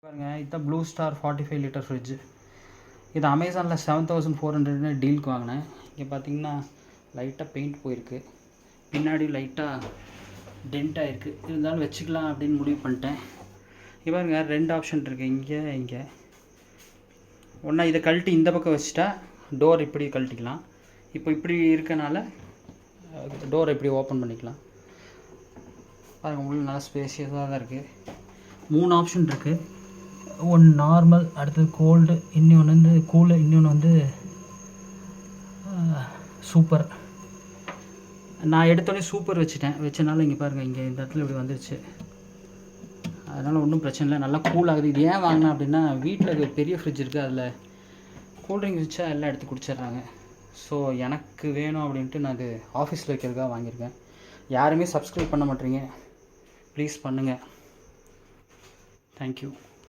பாருங்கள், இதுதான் blue star 45 litre fridge. இது அமேசானில் 7400 டீலுக்கு வாங்கினேன். இங்கே பார்த்தீங்கன்னா லைட்டாக பெயிண்ட் போயிருக்கு, பின்னாடி லைட்டாக டென்ட் ஆகிருக்கு. இருந்தாலும் வச்சுக்கலாம் அப்படின்னு முடிவு பண்ணிட்டேன். இங்கே பாருங்க, 2 ஆப்ஷன் இருக்குது, இங்கே ஒன்றா இதை கழட்டி இந்த பக்கம் வச்சுட்டா டோர் இப்படி கழட்டிக்கலாம். இப்போ இப்படி இருக்கனால டோரை இப்படி ஓப்பன் பண்ணிக்கலாம். பாருங்கள், உங்களுக்கு நல்லா ஸ்பேஷியஸாக தான் இருக்குது. 3 ஆப்ஷன் இருக்குது. ஒன்று நார்மல், அடுத்தது கோல்டு, இன்னொன்று வந்து கூலு, இன்னொன்று வந்து சூப்பர். நான் எடுத்தோடனே சூப்பர் வச்சனால இங்கே பாருங்கள், இங்கே இந்த இடத்துல இப்படி வந்துருச்சு. அதனால் ஒன்றும் பிரச்சனை இல்லை, நல்லா கூல் ஆகுது. இது ஏன் வாங்கினேன் அப்படின்னா, வீட்டில் பெரிய ஃப்ரிட்ஜ் இருக்குது, அதில் கூல்ட்ரிங்க்ஸ் வச்சா எல்லாம் எடுத்து குடிச்சிட்றாங்க. ஸோ எனக்கு வேணும் அப்படின்ட்டு நான் அது ஆஃபீஸில் வைக்கிறதுக்காக வாங்கியிருக்கேன். யாருமே சப்ஸ்கிரைப் பண்ண மாட்டேறீங்க, ப்ளீஸ் பண்ணுங்கள். தேங்க்யூ.